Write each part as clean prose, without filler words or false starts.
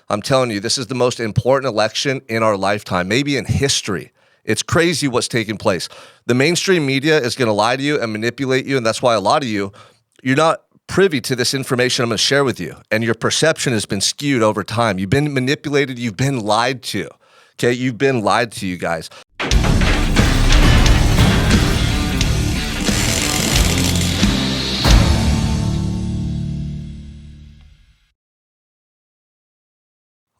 I'm telling you, this is the most important election in our lifetime, maybe in history. It's crazy what's taking place. The mainstream media is going to lie to you and manipulate you, and that's why a lot of you're not privy to this information I'm going to share with you, and your perception has been skewed over time. You've been manipulated. You've been lied to. Okay, you've been lied to, you guys.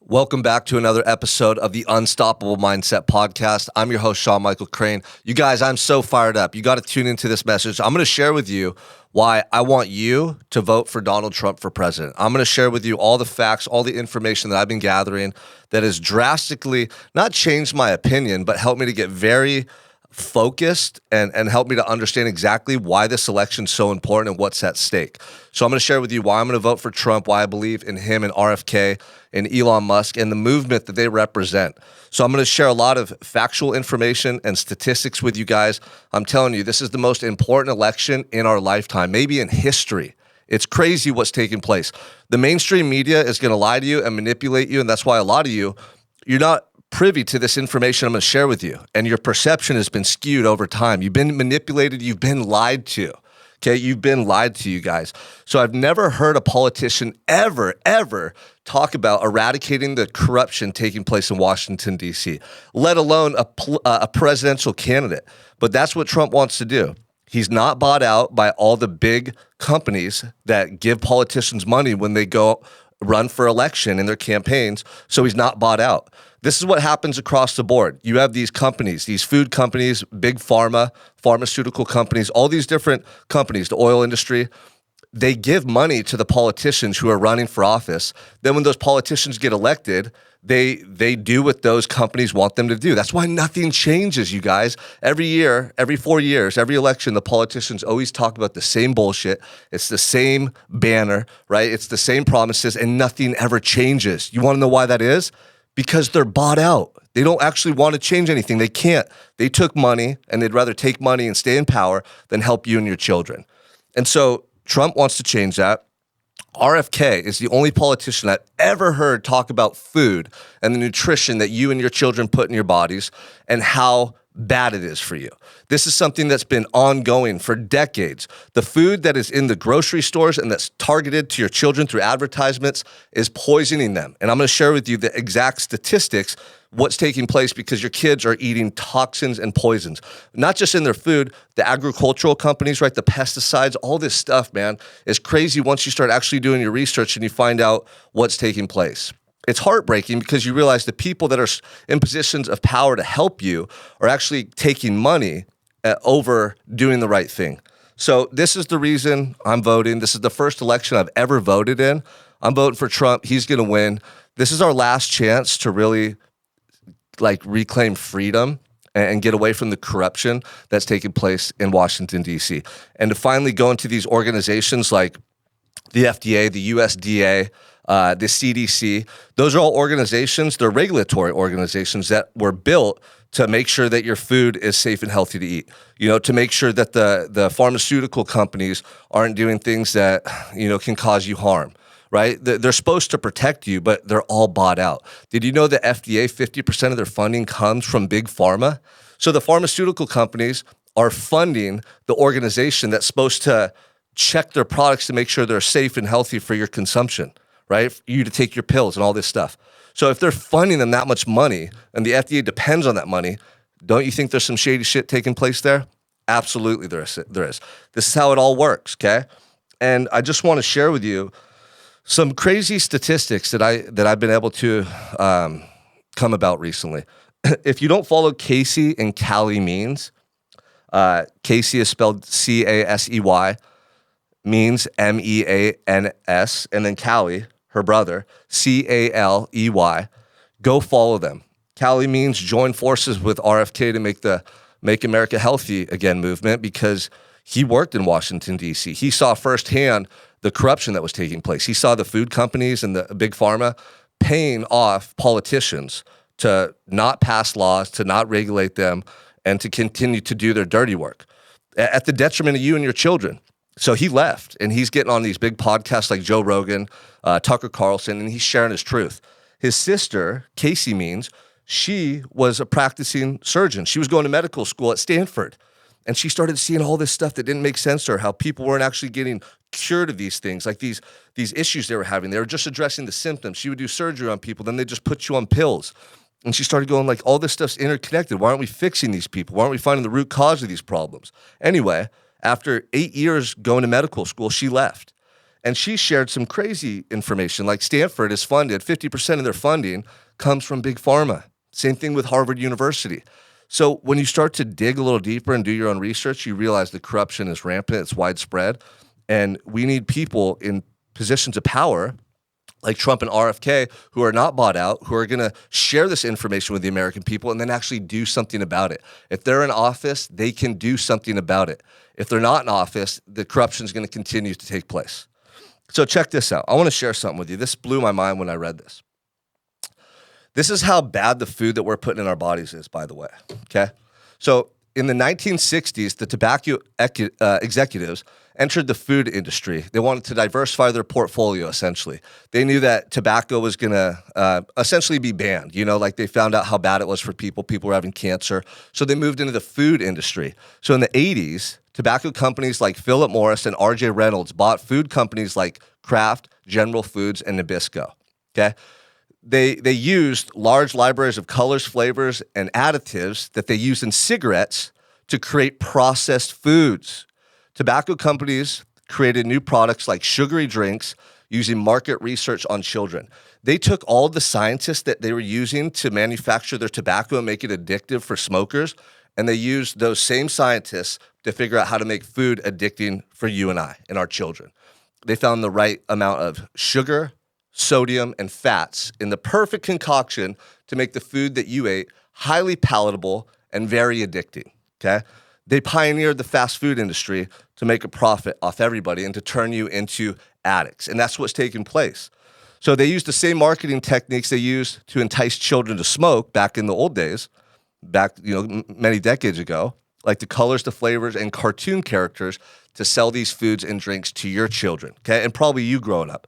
Welcome back to another episode of the Unstoppable Mindset Podcast. I'm your host, Sean Michael Crane. You guys, I'm so fired up. You got to tune into this message. I'm going to share with you why I want you to vote for Donald Trump for president. I'm going to share with you all the facts, all the information that I've been gathering that has drastically not changed my opinion, but helped me to get very focused and help me to understand exactly why this election is so important and what's at stake. So I'm going to share with you why I'm going to vote for Trump, why I believe in him and RFK and Elon Musk and the movement that they represent. So I'm going to share a lot of factual information and statistics with you guys. I'm telling you, this is the most important election in our lifetime, maybe in history. It's crazy what's taking place. The mainstream media is going to lie to you and manipulate you, and that's why a lot of you're not privy to this information I'm going to share with you, and your perception has been skewed over time. You've been manipulated. You've been lied to. Okay, you've been lied to, you guys. So I've never heard a politician ever talk about eradicating the corruption taking place in Washington, D.C., let alone a presidential candidate. But that's what Trump wants to do. He's not bought out by all the big companies that give politicians money when they go run for election in their campaigns, so he's not bought out. This is what happens across the board. You have these companies, these food companies, big pharma, pharmaceutical companies, all these different companies, the oil industry, they give money to the politicians who are running for office. Then when those politicians get elected, they do what those companies want them to do. That's why nothing changes, you guys. Every year, every 4 years, every election, the politicians always talk about the same bullshit. It's the same banner, right? It's the same promises, and nothing ever changes. You want to know why that is? Because they're bought out. They don't actually want to change anything. They can't. They took money, and they'd rather take money and stay in power than help you and your children. And so Trump wants to change that. RFK is the only politician I've ever heard talk about food and the nutrition that you and your children put in your bodies and how bad it is for you. This is something that's been ongoing for decades. The food that is in the grocery stores and that's targeted to your children through advertisements is poisoning them. And I'm going to share with you the exact statistics, what's taking place, because your kids are eating toxins and poisons, not just in their food, the agricultural companies, right? The pesticides, all this stuff, man, is crazy once you start actually doing your research and you find out what's taking place. It's heartbreaking because you realize the people that are in positions of power to help you are actually taking money over doing the right thing. So this is the reason I'm voting. This is the first election I've ever voted in. I'm voting for Trump. He's going to win. This is our last chance to really reclaim freedom and get away from the corruption that's taking place in Washington, D.C. And to finally go into these organizations like the FDA, the USDA, the CDC, those are all organizations, they're regulatory organizations that were built to make sure that your food is safe and healthy to eat, to make sure that the pharmaceutical companies aren't doing things that, can cause you harm, right? They're supposed to protect you, but they're all bought out. Did you know the FDA, 50% of their funding comes from big pharma? So the pharmaceutical companies are funding the organization that's supposed to check their products to make sure they're safe and healthy for your consumption, right? For you to take your pills and all this stuff. So if they're funding them that much money and the FDA depends on that money, don't you think there's some shady shit taking place there? Absolutely there is. This is how it all works, okay? And I just want to share with you some crazy statistics that I've been able to come about recently. If you don't follow Casey and Callie Means, Casey is spelled Casey, Means Means, and then Callie, her brother, Caley. Go follow them. Callie Means joined forces with RFK to make the Make America Healthy Again movement because he worked in Washington, D.C. He saw firsthand the corruption that was taking place. He saw the food companies and the big pharma paying off politicians to not pass laws, to not regulate them, and to continue to do their dirty work at the detriment of you and your children. So he left, and he's getting on these big podcasts like Joe Rogan, Tucker Carlson, and he's sharing his truth. His sister, Casey Means, she was a practicing surgeon. She was going to medical school at Stanford. And she started seeing all this stuff that didn't make sense to her, how people weren't actually getting cured of these things, like these issues they were having. They were just addressing the symptoms. She would do surgery on people, then they just put you on pills. And she started going like, all this stuff's interconnected. Why aren't we fixing these people? Why aren't we finding the root cause of these problems? Anyway, after 8 years going to medical school, she left. And she shared some crazy information, like Stanford is funded, 50% of their funding comes from big pharma. Same thing with Harvard University. So when you start to dig a little deeper and do your own research, you realize the corruption is rampant, it's widespread, and we need people in positions of power like Trump and RFK who are not bought out, who are going to share this information with the American people and then actually do something about it. If they're in office, they can do something about it. If they're not in office, the corruption is going to continue to take place. So check this out. I want to share something with you. This blew my mind when I read this. This is how bad the food that we're putting in our bodies is, by the way, okay? So in the 1960s, the tobacco executives entered the food industry. They wanted to diversify their portfolio, essentially. They knew that tobacco was going to essentially be banned. Like they found out how bad it was for people. People were having cancer. So they moved into the food industry. So in the 80s, tobacco companies like Philip Morris and R.J. Reynolds bought food companies like Kraft, General Foods, and Nabisco, okay? They used large libraries of colors, flavors, and additives that they use in cigarettes to create processed foods. Tobacco companies created new products like sugary drinks using market research on children. They took all the scientists that they were using to manufacture their tobacco and make it addictive for smokers, and they used those same scientists to figure out how to make food addicting for you and I and our children. They found the right amount of sugar, sodium, and fats in the perfect concoction to make the food that you ate highly palatable and very addicting, okay? They pioneered the fast food industry to make a profit off everybody and to turn you into addicts, and that's what's taking place. So they used the same marketing techniques they used to entice children to smoke back in the old days, many decades ago, like the colors, the flavors, and cartoon characters to sell these foods and drinks to your children, okay? And probably you growing up.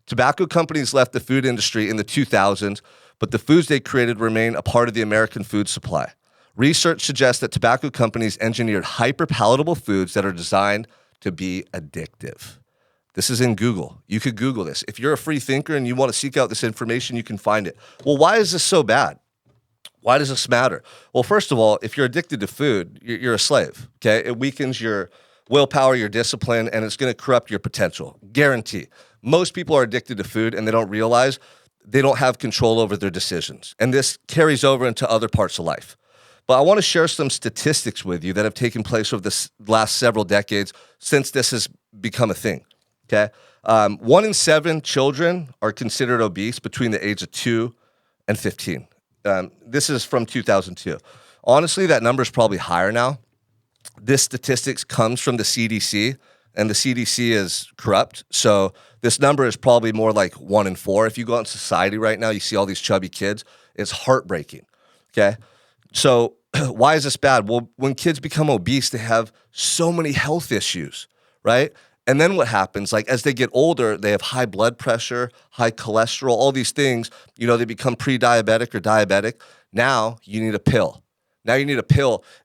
Tobacco companies left the food industry in the 2000s, but the foods they created remain a part of the American food supply. Research suggests that tobacco companies engineered hyper-palatable foods that are designed to be addictive. This is in Google. You could Google this. If you're a free thinker and you want to seek out this information, you can find it. Well, why is this so bad? Why does this matter? Well, first of all, if you're addicted to food, you're a slave, okay? It weakens your willpower, your discipline, and it's going to corrupt your potential. Guarantee. Most people are addicted to food and they don't realize they don't have control over their decisions. And this carries over into other parts of life. But I want to share some statistics with you that have taken place over the last several decades since this has become a thing, okay? 1 in 7 children are considered obese between the age of 2 and 15. This is from 2002. Honestly, that number is probably higher now. This statistics comes from the CDC, and the CDC is corrupt. So this number is probably more like 1 in 4. If you go out in society right now, you see all these chubby kids. It's heartbreaking, okay? So why is this bad? Well, when kids become obese, they have so many health issues, right? And then what happens? Like as they get older, they have high blood pressure, high cholesterol, all these things. They become pre-diabetic or diabetic. Now you need a pill.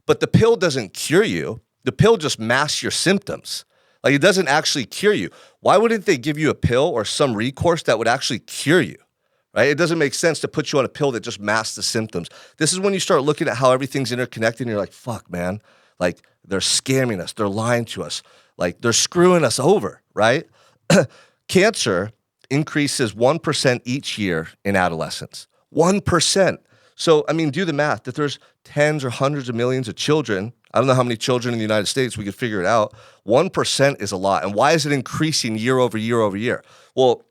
But the pill doesn't cure you. The pill just masks your symptoms. Like it doesn't actually cure you. Why wouldn't they give you a pill or some recourse that would actually cure you? Right? It doesn't make sense to put you on a pill that just masks the symptoms. This is when you start looking at how everything's interconnected and you're like, fuck, man. Like they're scamming us. They're lying to us. Like they're screwing us over, right? Cancer increases 1% each year in adolescence. 1%. So, do the math. That there's tens or hundreds of millions of children. I don't know how many children in the United States. We could figure it out. 1% is a lot. And why is it increasing year over year over year? Well,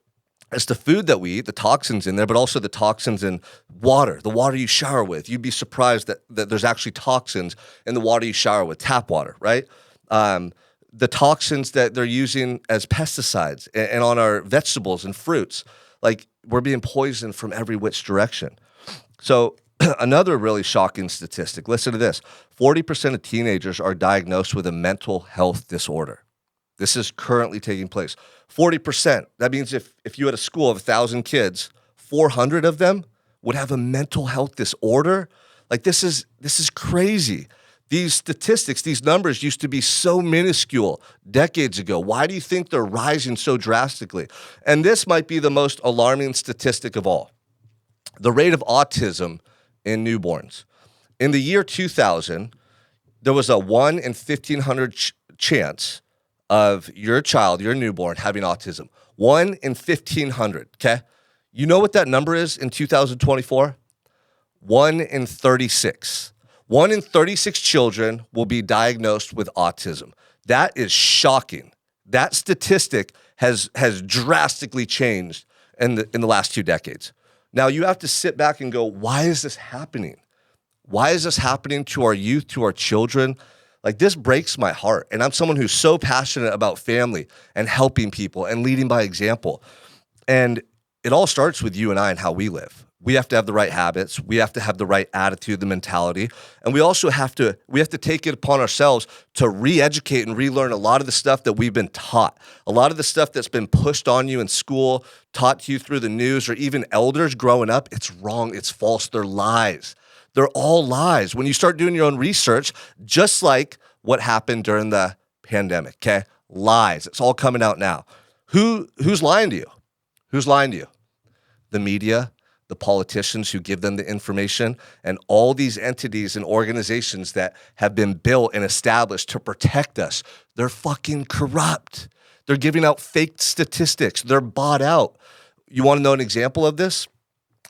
it's the food that we eat, the toxins in there, but also the toxins in water, the water you shower with. You'd be surprised that there's actually toxins in the water you shower with, tap water, right? The toxins that they're using as pesticides and on our vegetables and fruits. Like we're being poisoned from every which direction. So another really shocking statistic, listen to this. 40% of teenagers are diagnosed with a mental health disorder. This is currently taking place. 40%. That means if you had a school of 1,000 kids, 400 of them would have a mental health disorder. Like this is crazy. These statistics, these numbers used to be so minuscule decades ago. Why do you think they're rising so drastically? And this might be the most alarming statistic of all. The rate of autism in newborns. In the year 2000, there was a 1 in 1,500 chance of your child, your newborn, having autism. 1 in 1,500, okay? You know what that number is in 2024? 1 in 36. 1 in 36 children will be diagnosed with autism. That is shocking. That statistic has drastically changed in the last 2 decades. Now, you have to sit back and go, why is this happening? Why is this happening to our youth, to our children? Like, this breaks my heart. And I'm someone who's so passionate about family and helping people and leading by example. And it all starts with you and I and how we live. We have to have the right habits. We have to have the right attitude, the mentality. And we also have to take it upon ourselves to re-educate and relearn a lot of the stuff that we've been taught. A lot of the stuff that's been pushed on you in school, taught to you through the news, or even elders growing up. It's wrong. It's false. They're lies. They're all lies. When you start doing your own research, just like what happened during the pandemic, okay? Lies. It's all coming out now. Who's lying to you? Who's lying to you? The media, the politicians who give them the information, and all these entities and organizations that have been built and established to protect us. They're fucking corrupt. They're giving out fake statistics. They're bought out. You want to know an example of this?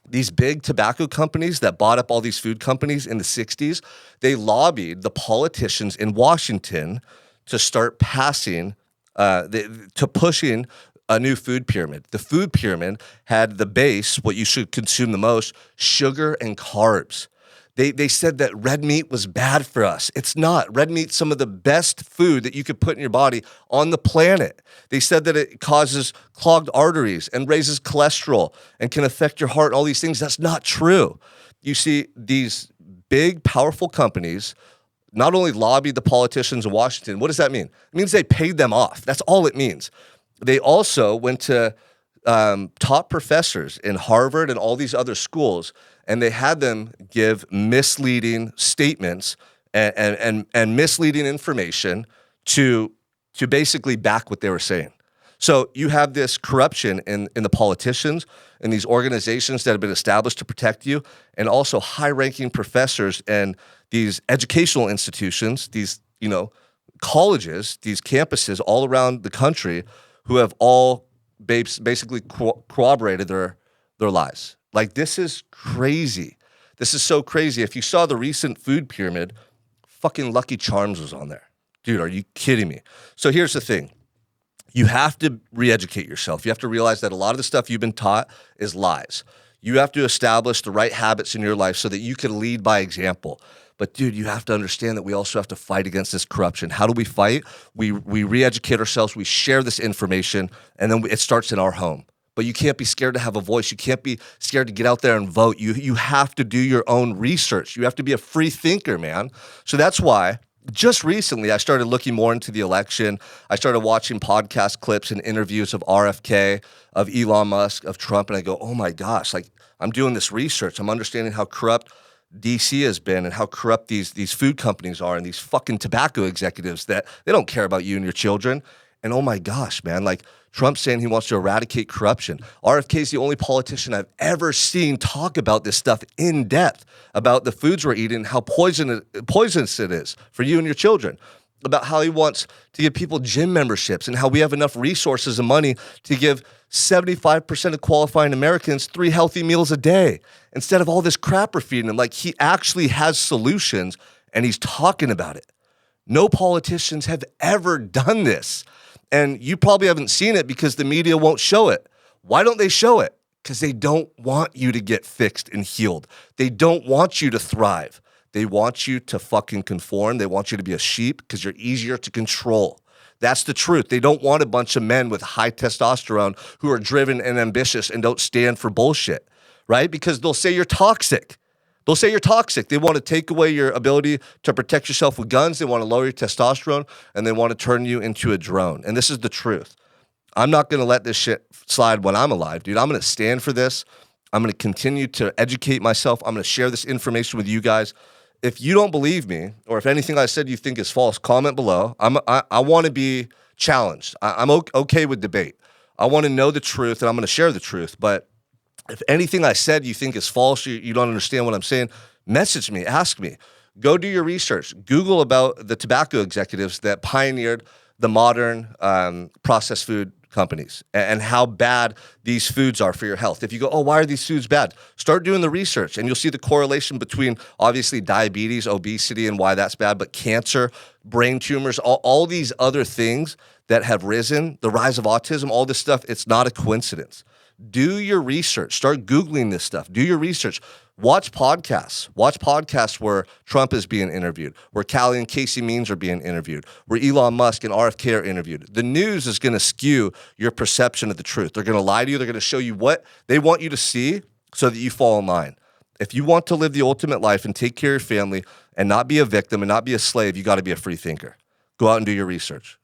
These big tobacco companies that bought up all these food companies in the 60s, they lobbied the politicians in Washington to start pushing a new food pyramid. The food pyramid had the base, what you should consume the most, sugar and carbs. They said that red meat was bad for us. It's not. Red meat's some of the best food that you could put in your body on the planet. They said that it causes clogged arteries and raises cholesterol and can affect your heart and all these things. That's not true. You see, these big, powerful companies not only lobbied the politicians in Washington. What does that mean? It means they paid them off. That's all it means. They also went to top professors in Harvard and all these other schools, and they had them give misleading statements and misleading information to basically back what they were saying. So you have this corruption in the politicians and these organizations that have been established to protect you, and also high-ranking professors and these educational institutions, these colleges, these campuses all around the country who have all basically corroborated their lies. Like, this is crazy. This is so crazy. If you saw the recent food pyramid, fucking Lucky Charms was on there. Dude, are you kidding me? So here's the thing. You have to re-educate yourself. You have to realize that a lot of the stuff you've been taught is lies. You have to establish the right habits in your life so that you can lead by example. But dude, you have to understand that we also have to fight against this corruption. How do we fight? We re-educate ourselves, we share this information, and then it starts in our home. But you can't be scared to have a voice. You can't be scared to get out there and vote. You have to do your own research. You have to be a free thinker, man. So that's why just recently I started looking more into the election. I started watching podcast clips and interviews of RFK, of Elon Musk, of Trump, and I go, oh my gosh, like, I'm doing this research. I'm understanding how corrupt DC has been and how corrupt these food companies are and these fucking tobacco executives that they don't care about you and your children. And oh my gosh, man, like, Trump's saying he wants to eradicate corruption. RFK is the only politician I've ever seen talk about this stuff in depth, about the foods we're eating, how poisonous it is for you and your children, about how he wants to give people gym memberships and how we have enough resources and money to give 75% of qualifying Americans 3 healthy meals a day instead of all this crap we're feeding them. Like, he actually has solutions and he's talking about it. No politicians have ever done this. And you probably haven't seen it because the media won't show it. Why don't they show it? Because they don't want you to get fixed and healed. They don't want you to thrive. They want you to fucking conform. They want you to be a sheep because you're easier to control. That's the truth. They don't want a bunch of men with high testosterone who are driven and ambitious and don't stand for bullshit, right? Because they'll say you're toxic. They'll say you're toxic. They want to take away your ability to protect yourself with guns. They want to lower your testosterone, and they want to turn you into a drone. And this is the truth. I'm not going to let this shit slide when I'm alive, dude. I'm going to stand for this. I'm going to continue to educate myself. I'm going to share this information with you guys. If you don't believe me, or if anything I said you think is false, comment below. I want to be challenged. I'm okay with debate. I want to know the truth, and I'm going to share the truth. But if anything I said you think is false, you don't understand what I'm saying, message me, ask me. Go do your research. Google about the tobacco executives that pioneered the modern processed food companies and how bad these foods are for your health. If you go, oh, why are these foods bad? Start doing the research, and you'll see the correlation between obviously diabetes, obesity, and why that's bad, but cancer, brain tumors, all these other things that have risen, the rise of autism, all this stuff, it's not a coincidence. Do your research. Start Googling this stuff. Do your research. Watch podcasts. Watch podcasts where Trump is being interviewed, where Callie and Casey Means are being interviewed, where Elon Musk and RFK are interviewed. The news is going to skew your perception of the truth. They're going to lie to you. They're going to show you what they want you to see so that you fall in line. If you want to live the ultimate life and take care of your family and not be a victim and not be a slave, you got to be a free thinker. Go out and do your research.